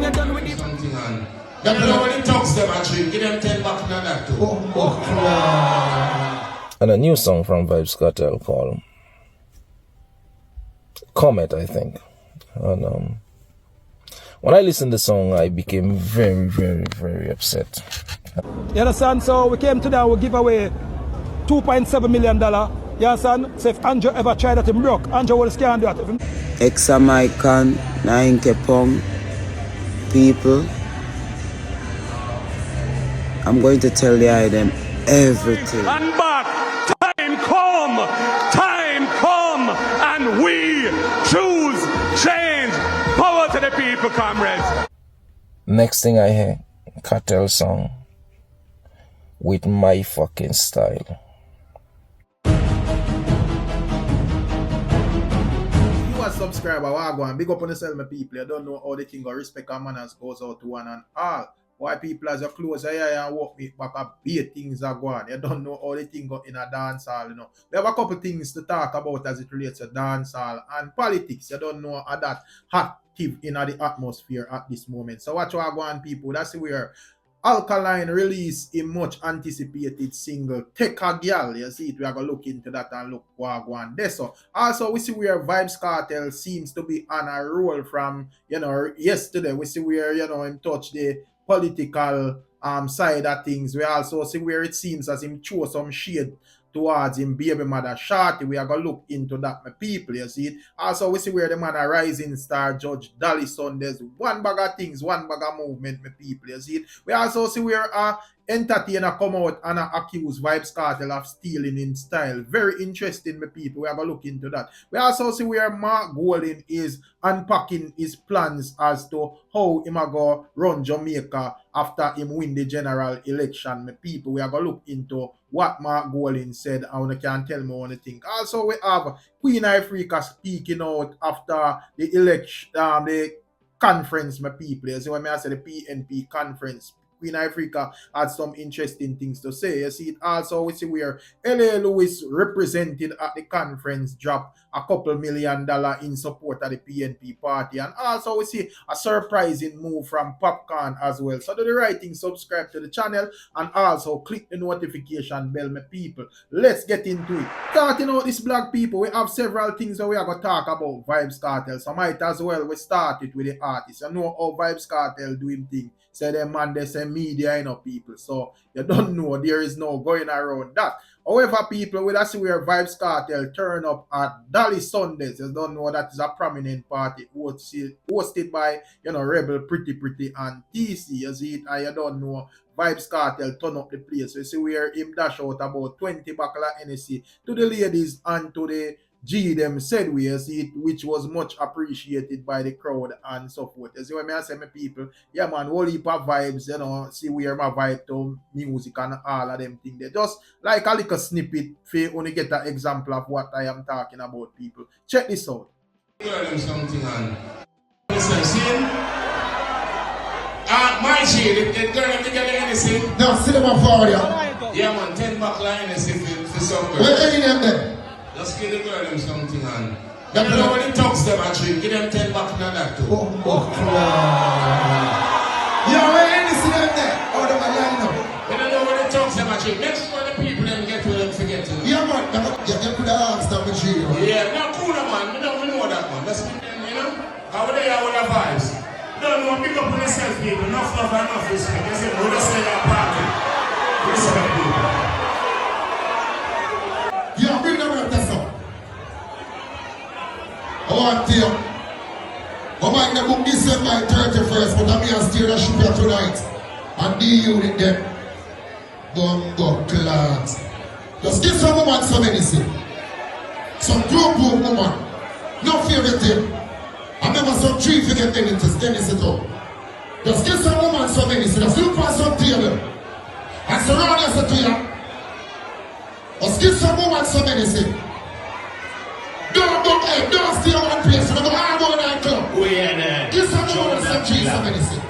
you're done with it. That you know when it talks them actually, give them 10 back on that too. And a new song from Vybz Cartel called Comet, I think. And when I listened to the song, I became very, very, very upset. You understand? So we came today and we give away $2.7 million. You understand? So if Andrew ever tried that, him broke. Andrew will scan that. Ex-American, 9K pound people. I'm going to tell the eye them everything. And back, time come, and we choose change. Power to the people, comrades. Next thing I hear, Cartel song with my fucking style. You a subscriber, wagwan, big up on yourself, my people. You don't know how the thing of respect and manners goes out to one and all. Why people as you close your eye and walk me back up, beat things are going. You don't know how the thing go in a dance hall, you know. We have a couple things to talk about as it relates to dance hall and politics. You don't know how that active in the atmosphere at this moment. So watch what going, people. That's where Alkaline release a much anticipated single, TEK. You see it, we are going to look into that and look what going there. So also we see where Vybz Cartel seems to be on a roll from, you know, yesterday. We see where, you know, him touch the political side of things. We also see where it seems as him throw some shade towards him baby mother Shorty. We are going to look into that, my people, you see it. Also, we see where the man a rising star Judge Dallison. There's one bag of things, one bag of movement, my people, you see it. We also see where entertainer come out and accuse Vybz Cartel of stealing in style. Very interesting, my people. We are going to look into that. We also see where Mark Golding is unpacking his plans as to how he might go run Jamaica after him win the general election. My people, we are going to look into what Mark Golding said and you can tell me what you think. Also, we have Queen Africa speaking out after the election, the conference, my people. You see what I say, the PNP conference. Queen Africa had some interesting things to say. You see it also, we see where L.A. Lewis represented at the conference dropped a couple $1 million in support of the PNP party. And also we see a surprising move from Popcorn as well. So do the right thing, subscribe to the channel and also click the notification bell, my people. Let's get into it. Starting out this blog, people, we have several things that we are going to talk about Vybz Cartel. So might as well we start it with the artist. You know how Vybz Cartel doing things. Say them man, they say media, you know, people. So you don't know, there is no going around that. However, people, we see where Vybz Cartel turn up at Dolly Sundays. You don't know that is a prominent party hosted by, you know, Rebel Pretty and TC. You see it, and you don't know Vybz Cartel turn up the place. You see where him dash out about 20 buckle of NSC to the ladies and to the G them said we see it, which was much appreciated by the crowd and so forth. You see what I say, my people? Yeah, man, whole heap of vibes, you know, see where my vibe to music and all of them things. They just like a little snippet for you only get an example of what I am talking about, people. Check this out. Something on. Listen, see? My shade, the girl have to get anything. No, see them on forward, yeah, man, 10 bucks line for some girl. Where are them then? Just give the girl them something on. You know when it talks them actually, give them 10 bucks on that too. Yeah, where are you see them there? Oh, them are lying up. You don't know when it talks them actually, make sure the people them get where them forget to. Yeah, man, you could have asked them with you. Yeah, no, cool, man. We know that, man. Let's keep them, you know. How they are with the vibes. Don't know, pick up on yourself, people. Enough love and enough respect. They say, we're just saying your party. Respect, people. Yeah, bring them up, that's all. I want to tell you, I might not book December 31st, but I'm here to steer the ship here tonight. And the unit them. Go, class. Just give some woman some anything. Some group woman. No favorite thing. I remember some tree forget anything up. Just give some woman some anything. Just look for some table. And surround yourself to you. Just give some woman some anything. Don't stay on one place. Don't go all over that club. Give some woman some trees some anything.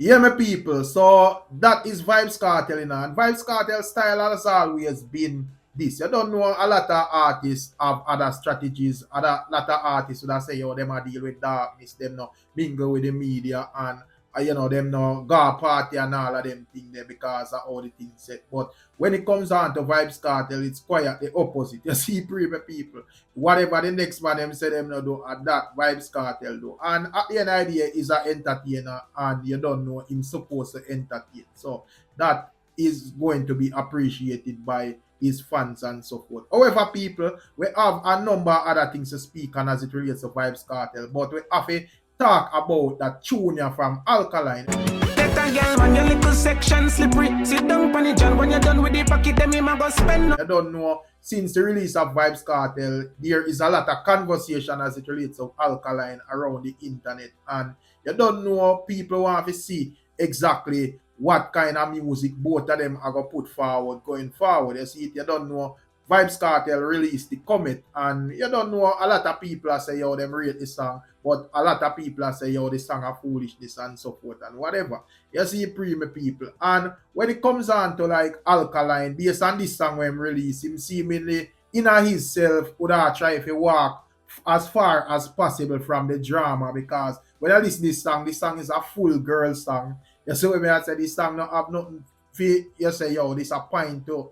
Yeah, my people. So that is Vybz Cartel, you know. And Vybz Cartel style has always been this. You don't know, a lot of artists have other strategies. Other lot of artists would say, yo, them a deal with darkness, them no mingle with the media, and you know, them no go party and all of them things there because of all the things set. But when it comes down to Vybz Cartel, it's quite the opposite. You see, people, whatever the next man them say them no do, and that Vybz Cartel do. And at the end idea is an entertainer, and you don't know him supposed to entertain. So that is going to be appreciated by his fans and so forth. However, people, we have a number of other things to speak on as it relates to Vybz Cartel, but we have to talk about that tune from Alkaline. Man, your little section slippery. Sit down, Panny John. When you're done with the pocket, them him go spend. I don't know, since the release of Vybz Cartel, there is a lot of conversation as it relates to Alkaline around the internet, and you don't know, people want to see exactly what kind of music both of them are going to put forward going forward. You see it, you don't know. Vybz Cartel released the Comet, and you don't know, a lot of people are say, yo, them rate this song, but a lot of people are say, yo, this song are foolishness and so forth and whatever. You see, premium people. And when it comes on to like Alkaline, based on this song when released, him seemingly in himself would have tried to walk as far as possible from the drama, because when I listen to this song is a full girl song. You see what I say, this song don't have nothing for you say, yo, this a point to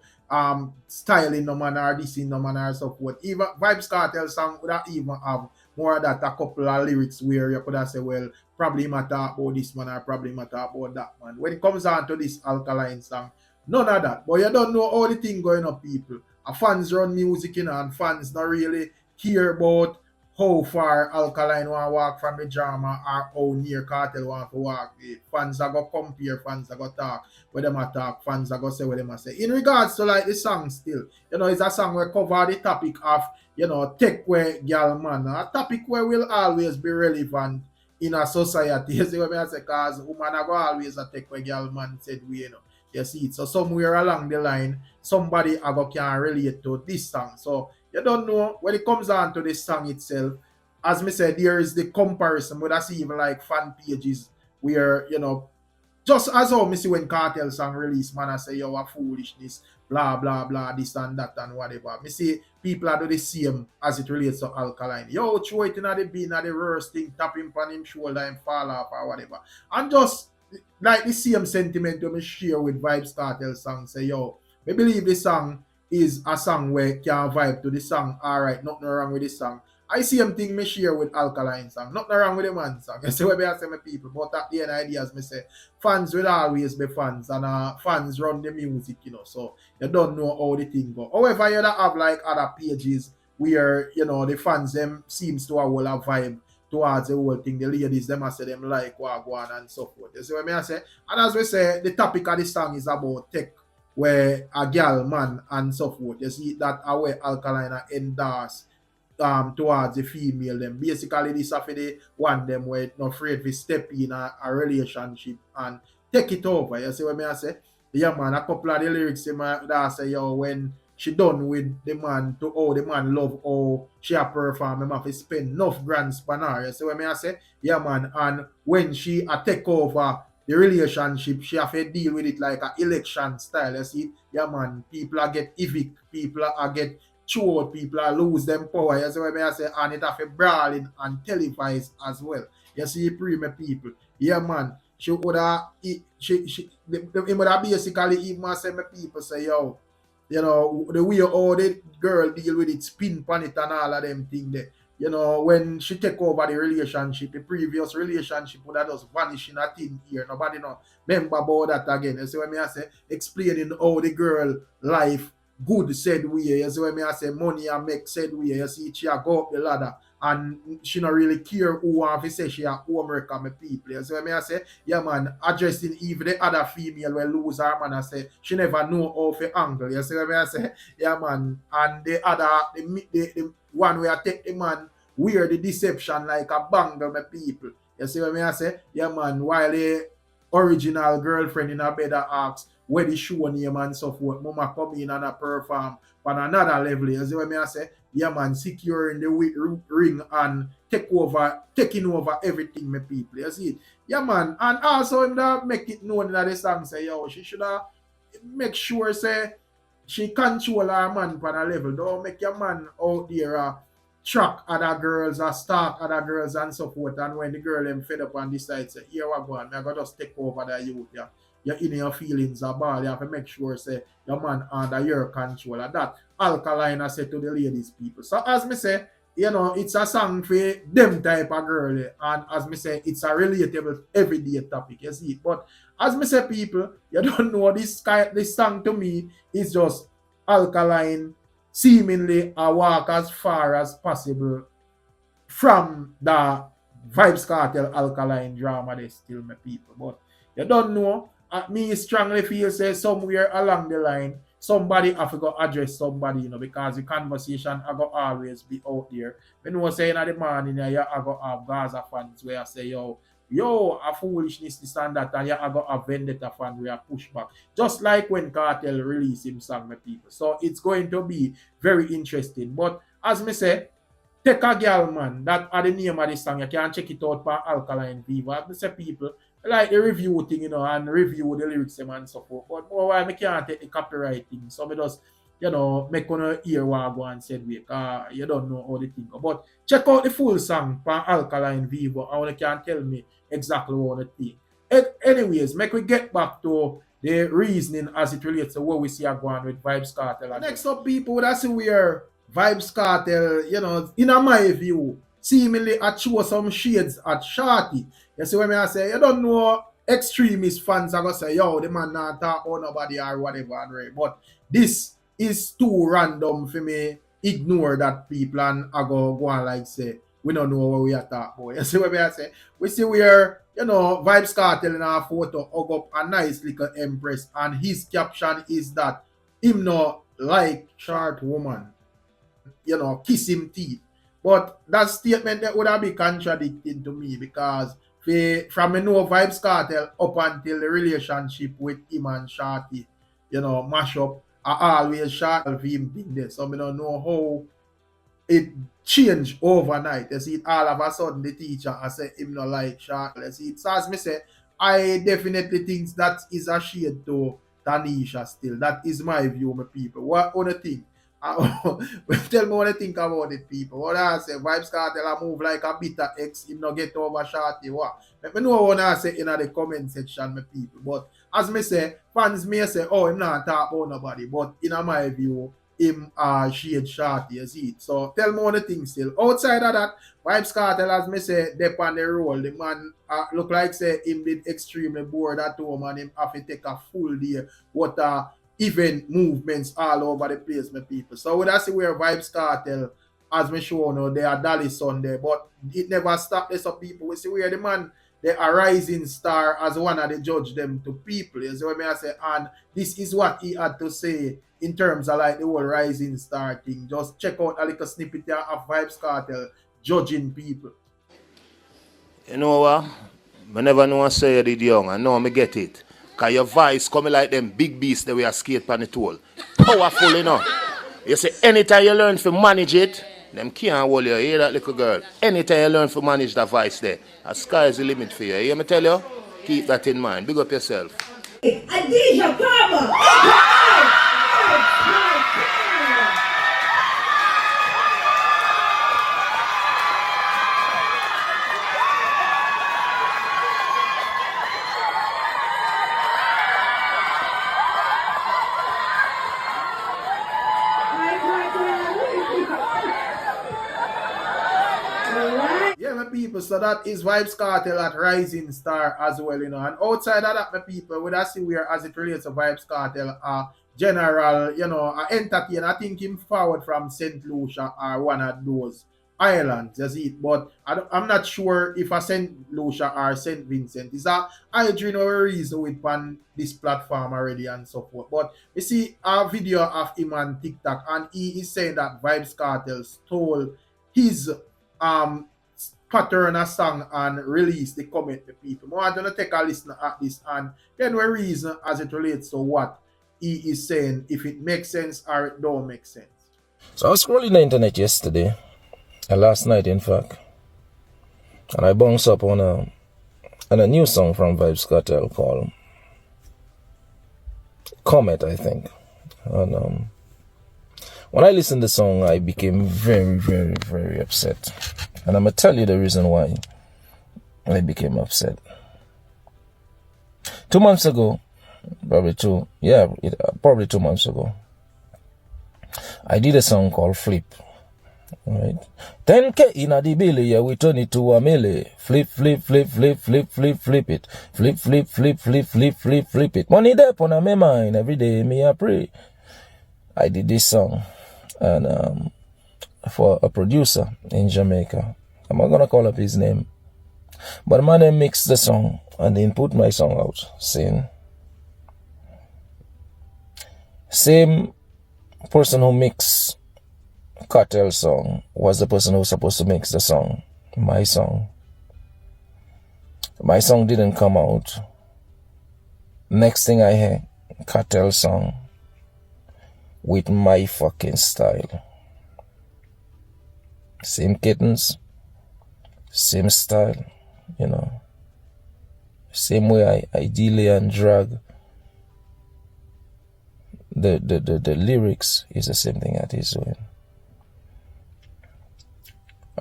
styling no man or this in no man or so forth. Even Vybz Cartel song would even have more of that, a couple of lyrics where you could have say, well, probably matter about this man or probably matter about that man. When it comes on to this Alkaline song, none of that. But you don't know all the thing going on, people. Fans run music, you know, and fans not really care about how far Alkaline want to walk from the drama or how near Cartel want to walk. The fans are going to compare, fans are going to talk what them a talk, fans are going to say what them a say. In regards to like the song still, you know, it's a song where cover the topic of, you know, TEK where girl man, a topic where will always be relevant in a society. You see what I say? Because woman are going always a TEK where girl man said we, you know. You see it. So somewhere along the line, somebody can relate to this song. So you don't know, when it comes down to the song itself, as me said, there is the comparison, but that's even like fan pages where, you know, just as how me see when Cartel song release, man, I say, yo, a foolishness, blah, blah, blah, this and that and whatever. Me see people are do the same as it relates to Alkaline. Yo, throw it in the bin, at the worst thing, tap him on him shoulder and fall off or whatever. And just like the same sentiment to me share with Vybz Cartel song, say, yo, I believe this song is a song where can vibe to the song. Alright, nothing wrong with this song. I see him thing me share with Alkaline song. Nothing wrong with the man song. You see what I say, my people. But at the end ideas, me say, fans will always be fans, and fans run the music, you know. So you don't know how the thing go. However, you don't have like other pages where, you know, the fans them seems to have a vibe towards the whole thing. The ladies them I say them like Wagwan and so forth. You see what I say? And as we say, the topic of the song is about TEK, where a girl, man, and so forth. You see that way Alkaline endorse towards the female them. Basically, this is for the one them where not afraid to step in a relationship and take it over. You see what I say? Yeah, man, a couple of the lyrics that say, yo, when she done with the man to how the man love how she a perform, him have to spend enough grand span her. You see what I say? Yeah, man, and when she a take over the relationship, she have to deal with it like an election style. You see? Yeah, man, people are get evict, people are get chewed, people are lose them power. You see what I say? And it have to brawling and televised as well. You see, premium people. Yeah, man. She would have, he would have basically even say my people say, yo, you know, the way how the girl deal with it, spin on it and all of them things there. You know, when she take over the relationship, the previous relationship would have just vanish in a thin here. Nobody know remember about that again. You see what I say? Explaining how the girl life good said we. You see what I say? Money and make said we. You see, she go up the ladder and she not really care who want to say she a homework on my people. You see what I say? Yeah, man, addressing even the other female will lose her man, I say she never know how to angle. You see what I say? Yeah, man, and the other, the one where I take the man wear the deception like a bangle, my people. You see what I say? Yeah, man, while they original girlfriend in a bed that asks where the show name and so forth. Mama come in and a perform on another level. You see what I say? Yeah, man, securing the ring and taking over everything, my people. You see it? Yeah, man. And also, him that make it known that the song say, yo, she should have make sure, say, she control her man on a level. Don't make your man out there track other girls or stalk other girls and so forth. And when the girl them fed up and decide, say, here we go, I'm going to just take over the youth. Yeah. You're in your feelings about you have to make sure, say, your man under your control. And that Alkaline I say to the ladies people. So as me say, you know, it's a song for them type of girl. And as me say, it's a relatable everyday topic. You see it. But as me say, people, you don't know this song to me is just Alkaline seemingly a walk as far as possible from the Vybz Cartel Alkaline drama. They still my people. But you don't know. Me strongly feel say somewhere along the line somebody have to go address somebody, you know, because the conversation I go always be out there. When we say in the morning, you I go have Gaza fans where I say, yo, a foolishness, this and that, and I go have Vendetta fan where I push back. Just like when Cartel released him song, my people. So it's going to be very interesting. But as me say, TEK girl, man, that are the name of this song. You can check it out for Alkaline Viva. As me say, people, like the review thing, you know, and review the lyrics and so forth. But more why I can't take the copyright thing. So I just, you know, make on hear what I go and said we you don't know how the thing go. But check out the full song for Alkaline Vivo. I want can tell me exactly what the thing. Anyways, make we get back to the reasoning as it relates to what we see going with Vybz Cartel. Next up, people, that's where Vybz Cartel, you know, in my view, seemingly I show some shades at Shorty. You see what I say? You don't know extremist fans are going to say, yo, the man not talk about nobody or whatever. But this is too random for me ignore that people and I go on like say, we don't know what we are talking about. You see what I say? We see where, you know, Vybz Cartel in our photo hug up a nice little empress and his caption is that him not like short woman, you know, kiss him teeth. But that statement that would have been contradicting to me because from me know Vybz Cartel up until the relationship with him and Shorty, you know, mash up, I always short of him thing there. So I don't know how it changed overnight. You see it all of a sudden the teacher I say him not like Shorty. You see it. So as me say, I definitely think that is a shade to Tanisha still. That is my view, my people. What other thing? Tell me what I think about it, people. What I say, Vybz Cartel I move like a bitter ex, him not get over Shorty. What? Let me know what I say in the comment section, my people. But as me say, fans may say, oh, him not talk about nobody. But in my view, him shade Shorty, you see it. So tell me what I think still. Outside of that, Vybz Cartel, as me say, dep on the roll. The man look like say him did extremely bored at home and him have to take a full day. What event movements all over the place, my people. So we see where Vybz Cartel, as me show now, they are Dolly Sunday, but it never stopped this up people. We see where the man, they are rising star as one of the judge them to people. You see what I say? And this is what he had to say in terms of like the whole rising star thing. Just check out a little snippet there of Vybz Cartel judging people. You know what? I never know I say you did young. I know I get it. Because your voice coming like them big beasts that we are skate on the toll. Powerful, you know. You say anytime you learn to manage it, them can't hold you. You hear that little girl? Anytime you learn to manage that voice there, the sky is the limit for you. You hear me tell you? Keep that in mind. Big up yourself. Adija Palmer. People, so that is Vybz Cartel at Rising Star as well, you know. And outside of that, my people, we see where as it relates to Vybz Cartel, general, you know, entertain. I think him forward from St. Lucia or one of those islands, you see it. But I'm not sure if a St. Lucia or St. Vincent is I dream no reason with on this platform already and so forth. But you see a video of him on TikTok and he is saying that Vybz Cartel stole his pattern a song and release the comment to people. I want to take a listen at this and then we reason as it relates to what he is saying, if it makes sense or it don't make sense. So I was scrolling the internet yesterday, last night in fact, and I bounced up on a new song from Vybz Cartel called Comet, I think. And when I listened to the song, I became very, very, very upset. And I'm going to tell you the reason why I became upset. 2 months ago, probably 2 months ago, I did a song called Flip. Right? 10K in a billy, yeah, we turn it to a milli. Flip, flip, flip, flip, flip, flip, flip it. Flip, flip, flip, flip, flip, flip, flip it. Money there on my mind, every day me I pray. I did this song and for a producer in Jamaica. I'm not gonna call up his name. But my name mixed the song and then put my song out saying same person who mixed Cartel song was the person who was supposed to mix the song. My song. My song didn't come out. Next thing I hear, Cartel song with my fucking style. Same kittens, same style, you know. Same way I delay and drag. The lyrics is the same thing that he's doing.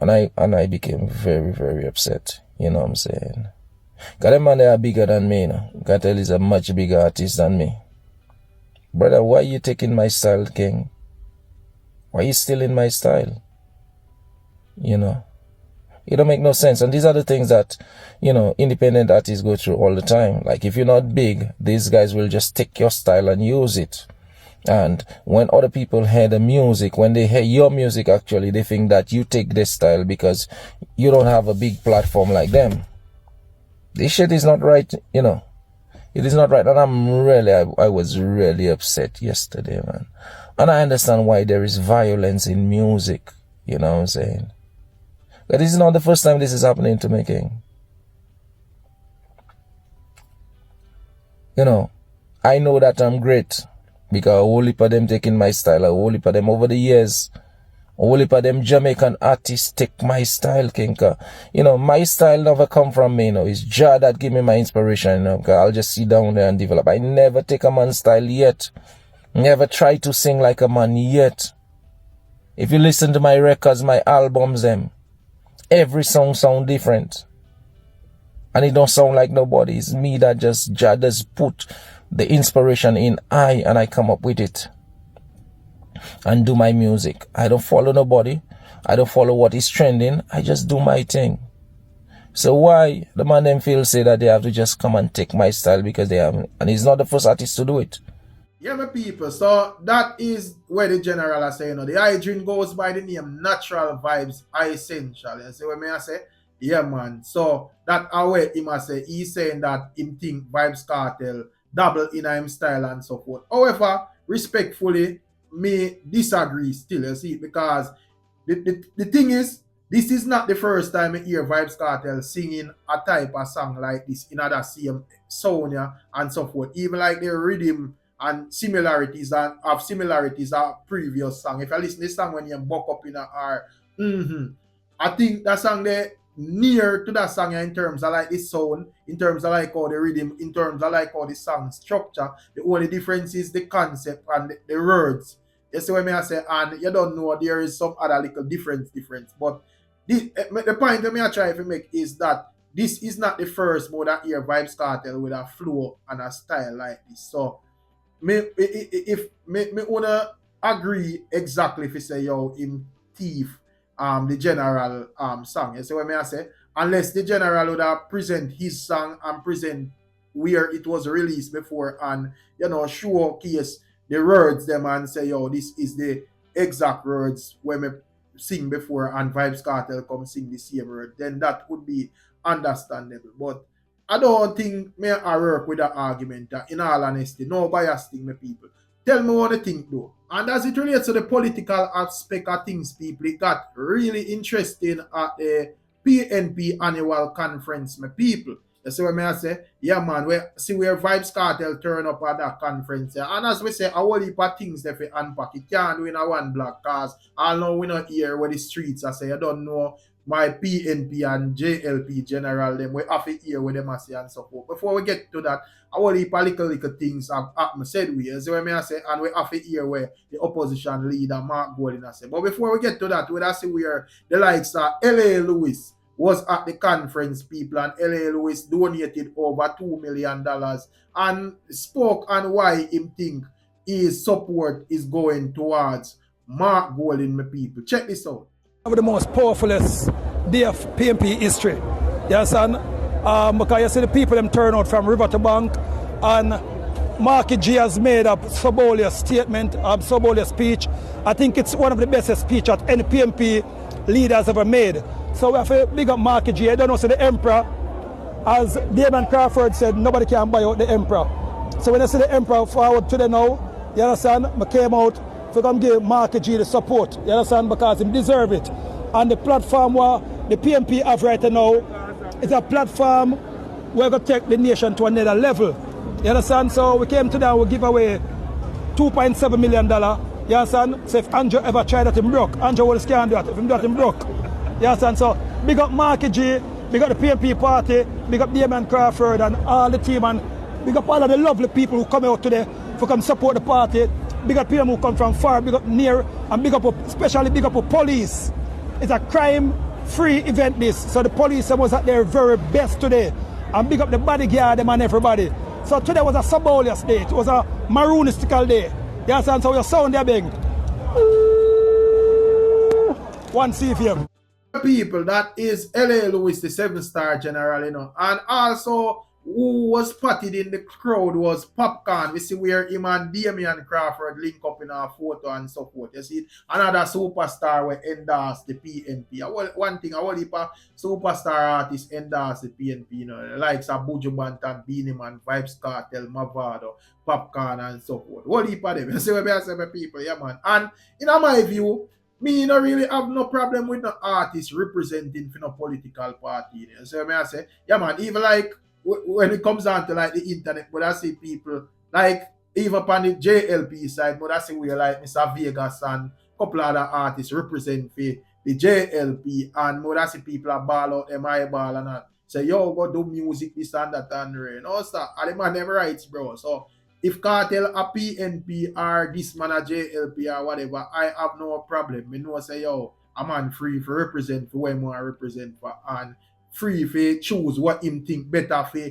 And I became very, very upset. You know what I'm saying? Because them man, they are bigger than me, you know. Cartel is a much bigger artist than me. Brother, why you taking my style, King? Why you stealing my style? You know? It don't make no sense. And these are the things that, you know, independent artists go through all the time. Like, if you're not big, these guys will just take your style and use it. And when other people hear the music, when they hear your music, actually, they think that you take this style because you don't have a big platform like them. This shit is not right, you know. It is not right. And I was really upset yesterday, man. And I understand why there is violence in music, you know what I'm saying? But this is not the first time this is happening to me, King. You know, I know that I'm great. Because a whole heap of them taking my style, a whole heap of them over the years, a whole heap of them Jamaican artists take my style, King. You know, my style never come from me, you know. It's Jah that give me my inspiration, you know. Because I'll just sit down there and develop. I never take a man's style yet. Never try to sing like a man yet. If you listen to my records, my albums, them, every song sound different. And it don't sound like nobody. It's me that Jah just put the inspiration in and I come up with it and do my music. I don't follow nobody. I don't follow what is trending. I just do my thing. So why the man them feel say that they have to just come and take my style because they have, and he's not the first artist to do it. Yeah, my people. So that is where the general are saying, you know, the eye drink goes by the name Natural Vibes Essential. You see what I say? Yeah, man. So that away him say he's saying that him think Vybz Cartel double in him style and so forth. However, respectfully, me disagree still, you see, because the thing is, this is not the first time I hear Vybz Cartel singing a type of song like this in other same Sonia and so forth. Even like the rhythm and similarities and have similarities are previous song. If I listen to this song when you buck up in a R, I think that song there near to that song in terms of like the sound, in terms of like all the rhythm, in terms of like all the song structure. The only difference is the concept and the words. You see what I say? And you don't know there is some other little difference. But the point that I try to make is that this is not the first mode that hear Vybz Cartel with a flow and a style like this. So if me wanna agree exactly if you say yo him thief the general song. You see what I say? Unless the general would have present his song and present where it was released before and, you know, showcase the words them and say, yo, this is the exact words when me sing before and Vybz Cartel come sing the same word, then that would be understandable. But I don't think me I work with that argument. In all honesty, no bias thing, my people. Tell me what you think though. And as it relates to the political aspect of things, people, it got really interesting at the PNP annual conference, my people. You see what I say? Yeah, man, we see where Vybz Cartel turn up at that conference. Yeah. And as we say, a whole heap of things that we unpack. It can't do in a one block, cause I know we not here where the streets I say, you don't know my PNP and JLP general, them we have to hear with them I say and so forth. Before we get to that, I will heap of little things have happened said we, you see what I say, and we have to hear where the opposition leader Mark Golding I say. But before we get to that, we have to see where the likes of L.A. Lewis was at the conference, people, and L.A. Lewis donated over $2 million and spoke on why him think his support is going towards Mark Golding, my people. Check this out. One of the most powerfulest day of PNP history. You understand? Because you see the people them turn out from river to bank, and Marky G has made a subolious statement, a subolious speech. I think it's one of the best speeches that any PNP leaders ever made. So we have to big up Marky G. I don't know, so the Emperor, as Damon Crawford said, nobody can buy out the Emperor. So when I see the Emperor forward today now, you understand, I came out to come give Marky G the support, you understand, because he deserve it. And the platform where the PNP have right now is a platform where we're going to take the nation to another level. You understand? So we came today and we give away $2.7 million. You understand? So if Andrew ever tried that, him broke. Andrew will scan that. If him do that, him broke. You understand? So big up Marky G, big up the PNP party, big up Damon Crawford and all the team, and big up all of the lovely people who come out today to come support the party. Big up people who come from far, big up near, and big up, especially big up the police. It's a crime-free event this, so the police was at their very best today. And big up the bodyguard them and everybody. So today was a subolious day. It was a maroonistical day. You understand? So your sound there big. One CFM. People, that is L.A. Lewis, the 7-star general, you know. And also, who was spotted in the crowd was Popcorn. We see where him and Damian Crawford link up in our photo and so forth. You see, another superstar will endorse the PNP. One thing, a whole heap of superstar artists endorse the PNP, you know, the likes of Buju Banton, Beanie Man, Vybz Cartel, Mavado, Popcorn, and so forth. Whole heap of them. You see what I say, people, yeah, man. And in my view, me no really have no problem with no artists representing for no political party. You see what I say? Yeah, man, even like when it comes down to like the internet, but I see people like even upon the JLP side, but I see we like Mr. Vegas and a couple other artists represent for the JLP, and but I see people are ball out them eyeball and say, yo, go do music, this and that and rain. No, sir, and the man them rights, bro. So if Cartel a PNP or this man a JLP or whatever, I have no problem. Me know say, yo, a man free for represent for where I represent for, and free for choose what him think better for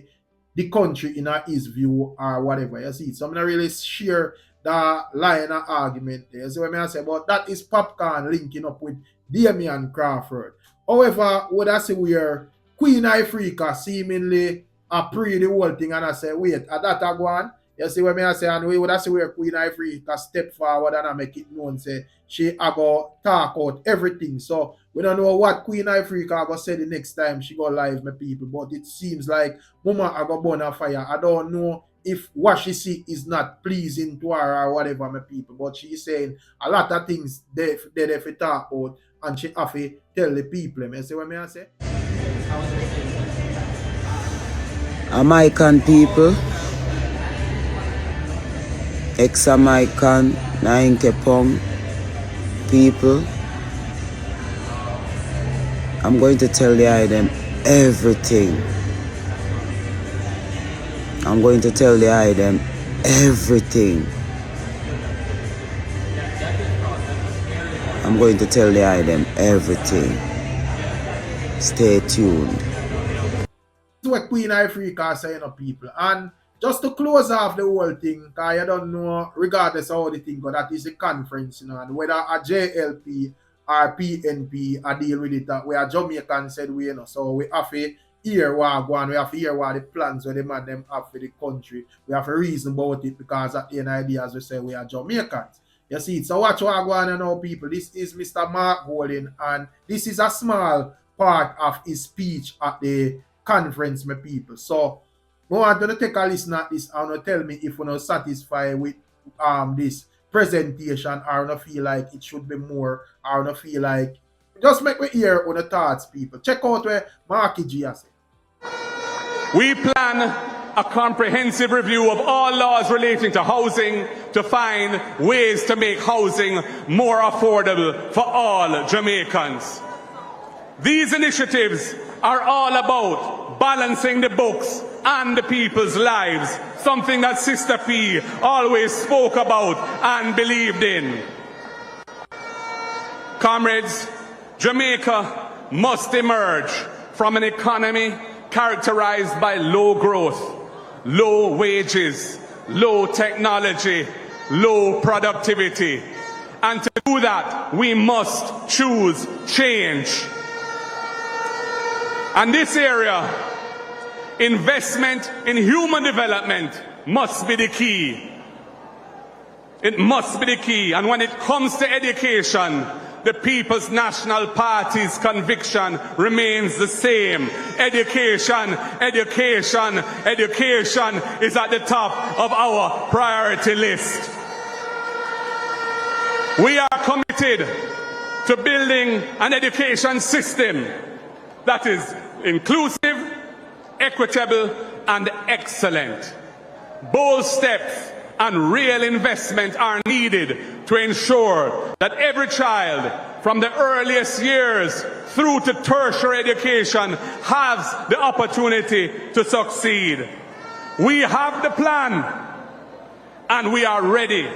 the country in his view or whatever. You see, so I'm not really share the line of argument there. So what I say, but that is Popcorn linking up with Damian Crawford. However, what I say where Queen Africa seemingly pre the whole thing, and I say, wait, at that I go on. You see what I say, and we would have see where Queen Africa step forward and I make it known, say she go talk out everything. So we don't know what Queen Africa go say the next time she go live, my people, but it seems like Mama go burn a fire. I don't know if what she see is not pleasing to her or whatever, my people, but she's saying a lot of things they have to talk about, and she have to tell the people. You see what I say? Jamaican people, ex-Jamaican, 90 pound people, I'm going to tell them everything. I'm going to tell them everything. I'm going to tell them everything. Stay tuned. This is what Queen Africa is saying of people. And just to close off the whole thing, because you don't know, regardless of how the thing go, that is a conference, you know, and whether a JLP or PNP are deal with it, we are Jamaican said we, you know, so we have to hear what go on, we have to hear what the plans where the man them have for the country. We have to reason about it, because at the end of the day, as we say, we are Jamaicans. You see it. So watch what go on now, people. This is Mr. Mark Golding, and this is a small part of his speech at the conference, my people. So I want to take a listen at this and tell me if you're not satisfied with this presentation, or not feel like it should be more, or not feel like Just make me hear on the thoughts, people. Check out where Marky G has it. We plan a comprehensive review of all laws relating to housing to find ways to make housing more affordable for all Jamaicans. These initiatives are all about balancing the books and the people's lives, something that Sister P always spoke about and believed in. Comrades, Jamaica must emerge from an economy characterized by low growth, low wages, low technology, low productivity. And to do that, we must choose change. And this area, investment in human development must be the key. It must be the key. And when it comes to education, the People's National Party's conviction remains the same. Education, education, education is at the top of our priority list. We are committed to building an education system that is inclusive, equitable, and excellent. Bold steps and real investment are needed to ensure that every child from the earliest years through to tertiary education has the opportunity to succeed. We have the plan and we are ready.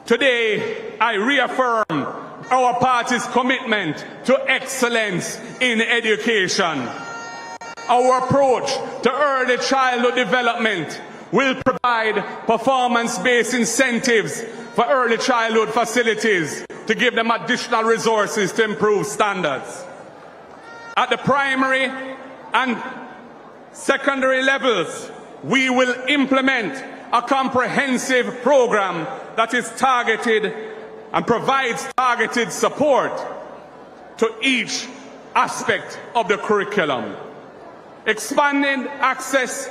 Today, I reaffirm our party's commitment to excellence in education. Our approach to early childhood development will provide performance-based incentives for early childhood facilities to give them additional resources to improve standards. At the primary and secondary levels, we will implement a comprehensive program that is targeted and provides targeted support to each aspect of the curriculum. Expanding access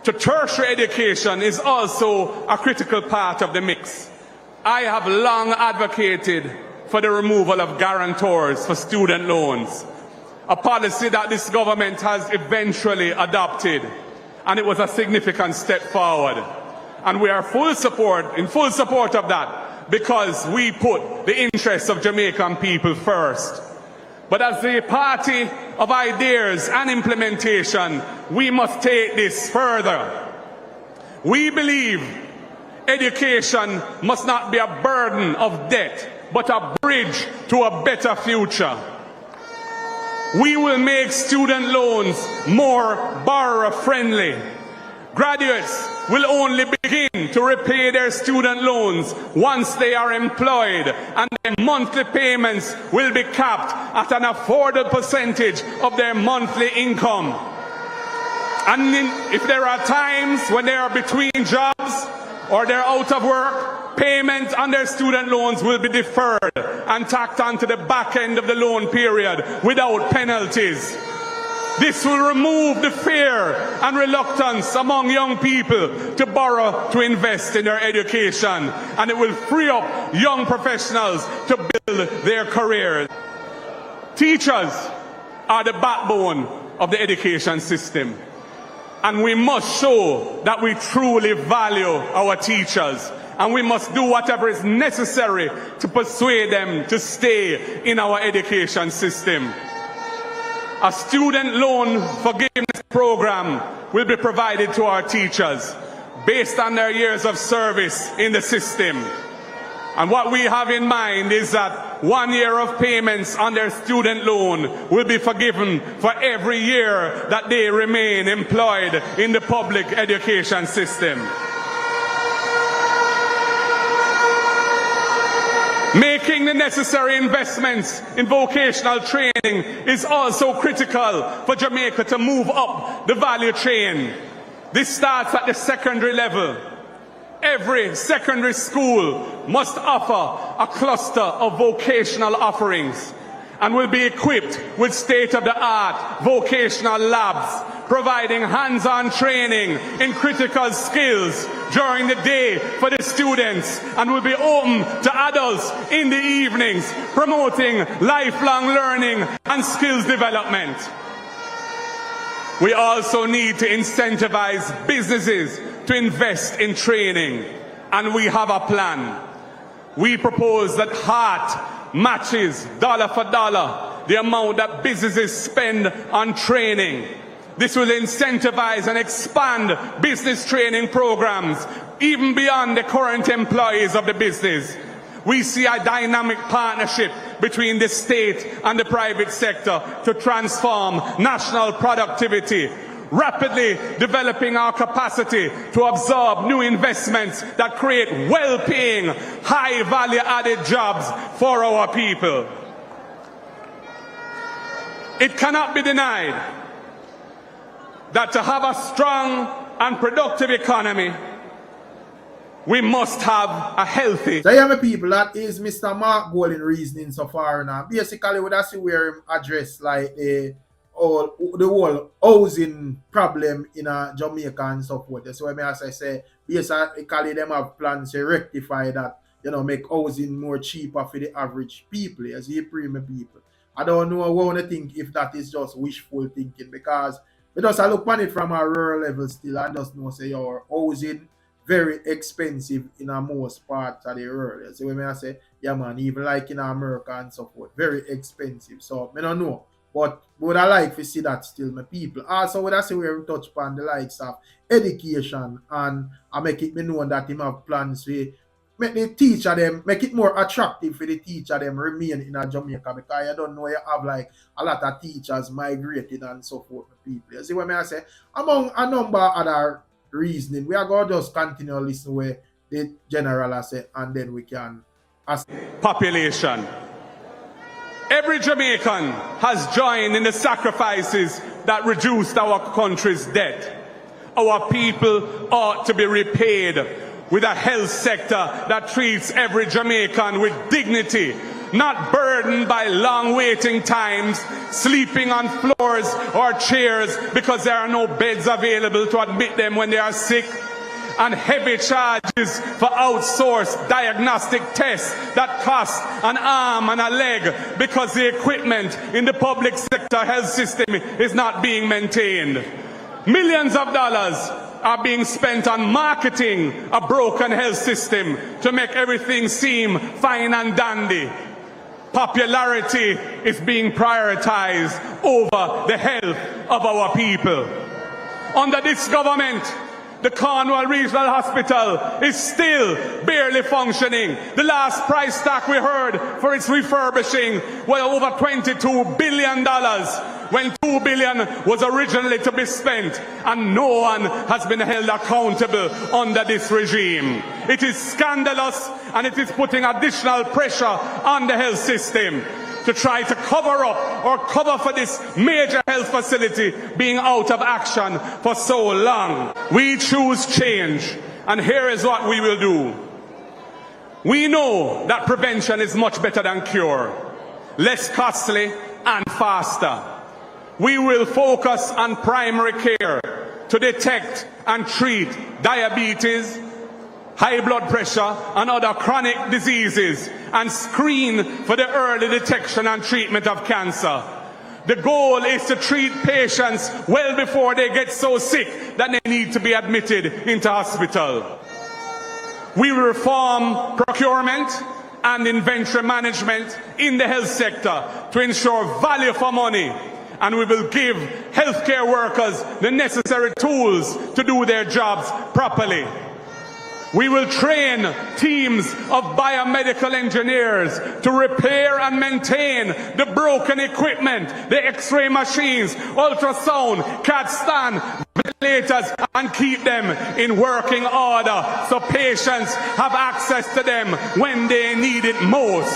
to tertiary education is also a critical part of the mix. I have long advocated for the removal of guarantors for student loans, a policy that this government has eventually adopted, and it was a significant step forward. And we are in full support of that, because we put the interests of Jamaican people first. But as the party of ideas and implementation, we must take this further. We believe education must not be a burden of debt, but a bridge to a better future. We will make student loans more borrower-friendly. Graduates will only begin to repay their student loans once they are employed, and their monthly payments will be capped at an affordable percentage of their monthly income. And if there are times when they are between jobs or they're out of work, payments on their student loans will be deferred and tacked onto the back end of the loan period without penalties. This will remove the fear and reluctance among young people to borrow to invest in their education, and it will free up young professionals to build their careers. Teachers are the backbone of the education system, and we must show that we truly value our teachers, and we must do whatever is necessary to persuade them to stay in our education system. A student loan forgiveness program will be provided to our teachers based on their years of service in the system. And what we have in mind is that 1 year of payments on their student loan will be forgiven for every year that they remain employed in the public education system. Making the necessary investments in vocational training is also critical for Jamaica to move up the value chain. This starts at the secondary level. Every secondary school must offer a cluster of vocational offerings and will be equipped with state-of-the-art vocational labs, providing hands-on training in critical skills during the day for the students and will be open to adults in the evenings, promoting lifelong learning and skills development. We also need to incentivize businesses to invest in training, and we have a plan. We propose that HEART matches dollar for dollar the amount that businesses spend on training. This will incentivize and expand business training programs even beyond the current employees of the business. We see a dynamic partnership between the state and the private sector to transform national productivity, rapidly developing our capacity to absorb new investments that create well-paying, high-value-added jobs for our people. It cannot be denied that to have a strong and productive economy, we must have a healthy. So yeah, my people, that is Mr. Mark Golden reasoning so far now. Basically, what I see where him address like the whole housing problem in Jamaica and so forth. So as I say, basically them have plans to rectify that, make housing more cheaper for the average people, as the premium people. I don't know, I want to think if that is just wishful thinking, because we just look on it from a rural level still and just know say your housing very expensive in most parts of the world. So when I say, yeah man, even like in America and so forth, very expensive. So I don't know. But would I like to see that still, my people. Also, would I say we touch upon the likes of education, and I make it me know that him have plans to make the teacher them, make it more attractive for the teacher them remain in Jamaica, because I don't know you have like a lot of teachers migrated and so forth, my people. You see what I say? Among a number of other reasoning, we are going to just continue to listen where the general has said, and then we can ask. Population. Every Jamaican has joined in the sacrifices that reduced our country's debt. Our people ought to be repaid with a health sector that treats every Jamaican with dignity, not burdened by long waiting times, sleeping on floors or chairs because there are no beds available to admit them when they are sick, and heavy charges for outsourced diagnostic tests that cost an arm and a leg because the equipment in the public sector health system is not being maintained. Millions of dollars are being spent on marketing a broken health system to make everything seem fine and dandy. Popularity is being prioritized over the health of our people. Under this government, the Cornwall Regional Hospital is still barely functioning. The last price tag we heard for its refurbishing was over $22 billion, when $2 billion was originally to be spent, and no one has been held accountable under this regime. It is scandalous, and it is putting additional pressure on the health system to try to cover up or cover for this major health facility being out of action for so long. We choose change, and here is what we will do. We know that prevention is much better than cure, less costly and faster. We will focus on primary care to detect and treat diabetes, high blood pressure and other chronic diseases, and screen for the early detection and treatment of cancer. The goal is to treat patients well before they get so sick that they need to be admitted into hospital. We will reform procurement and inventory management in the health sector to ensure value for money, and we will give healthcare workers the necessary tools to do their jobs properly. We will train teams of biomedical engineers to repair and maintain the broken equipment, the X-ray machines, ultrasound, CAT scan, ventilators, and keep them in working order so patients have access to them when they need it most.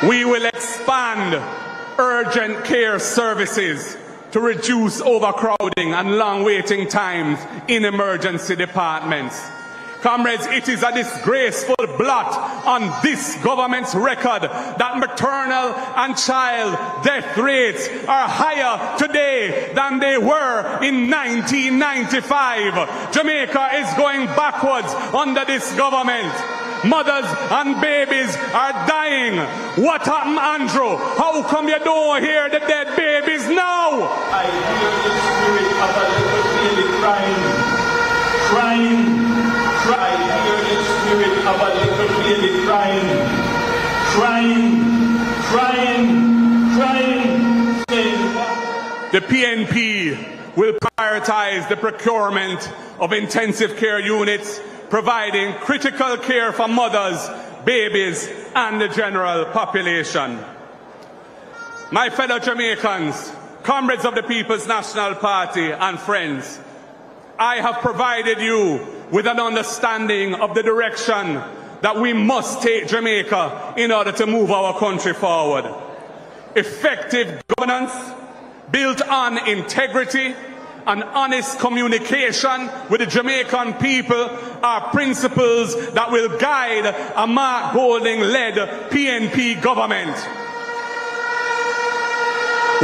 We will expand urgent care services to reduce overcrowding and long waiting times in emergency departments. Comrades, it is a disgraceful blot on this government's record that maternal and child death rates are higher today than they were in 1995. Jamaica is going backwards under this government. Mothers and babies are dying. What happened, Andrew? How come you don't hear the dead babies now? I hear the spirit of a little baby crying. I hear the spirit of a little baby crying. The PNP will prioritize the procurement of intensive care units, providing critical care for mothers, babies, and the general population. My fellow Jamaicans, comrades of the People's National Party and friends, I have provided you with an understanding of the direction that we must take Jamaica in order to move our country forward. Effective governance built on integrity and honest communication with the Jamaican people are principles that will guide a Mark Golding-led PNP government.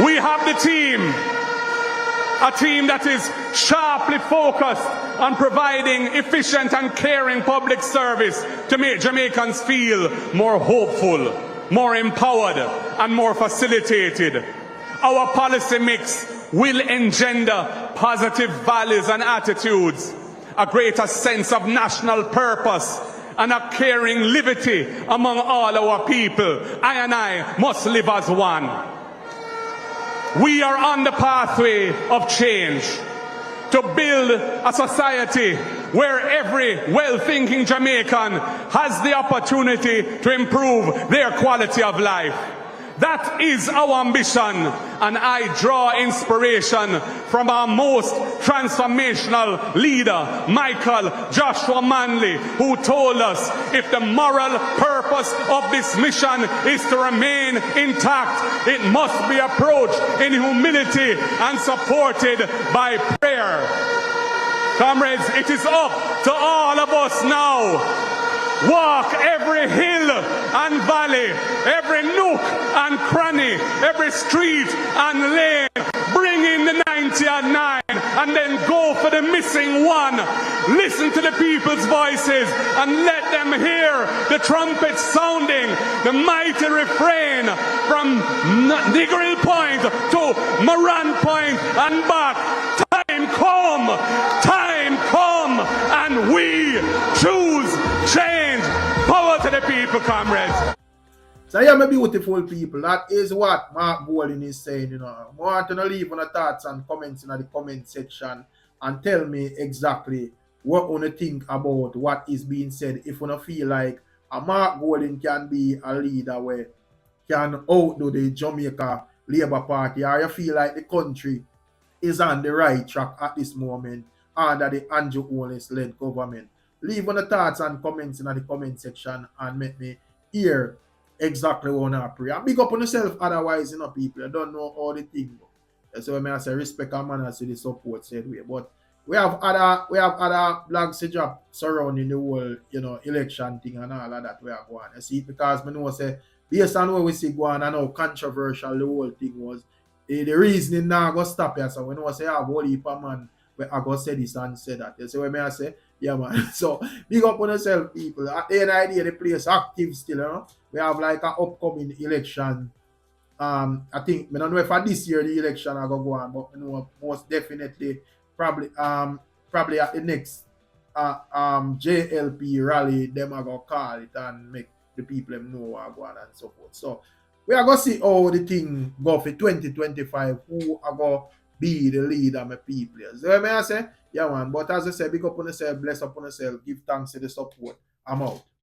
We have the team, a team that is sharply focused on providing efficient and caring public service to make Jamaicans feel more hopeful, more empowered, and more facilitated. Our policy mix will engender positive values and attitudes, a greater sense of national purpose, and a caring liberty among all our people. I and I must live as one. We are on the pathway of change to build a society where every well-thinking Jamaican has the opportunity to improve their quality of life. That is our ambition, and I draw inspiration from our most transformational leader, Michael Joshua Manley, who told us if the moral purpose of this mission is to remain intact, it must be approached in humility and supported by prayer. Comrades, it is up to all of us now. Walk every hill and valley, every nook and cranny, every street and lane. Bring in the 90 and 9 and then go for the missing one. Listen to the people's voices and let them hear the trumpet sounding, the mighty refrain from Niggeril Point to Moran Point and back. Time come, and we choose change. Power to the people, comrades. So yeah, my beautiful people, that is what Mark Golding is saying, you know. I want to leave on the thoughts and comments in the comment section and tell me exactly what you think about what is being said. If you feel like a Mark Golding can be a leader where can outdo the Jamaica Labour Party, or you feel like the country is on the right track at this moment under the Andrew Holness-led government. Leave on the thoughts and comments in the comment section and make me hear exactly what I pray. And big up on yourself, otherwise, you know, people, I don't know all the things. That's why I say respect and manners to the support said way. But we have other blogs to drop surrounding the whole, you know, election thing and all of that we are going. You see, because I know say based on what we see going and how controversial the whole thing was, the reasoning now go stop here. So we know say I have whole heap of man where I go say this and say that. You see what I say? Yeah, man. So big up on yourself, people. At the end of the day, the place active still, you know. We have like an upcoming election. I think I don't know if for this year the election are gonna go on, but you know, most definitely probably at the next JLP rally, them are gonna call it and make the people know what go on and so forth. So we are gonna see how the thing go for 2025, who are gonna be the leader, my people. So what I say? Yeah, man. But as I said, big up on yourself, bless up on yourself, give thanks to the support. I'm out.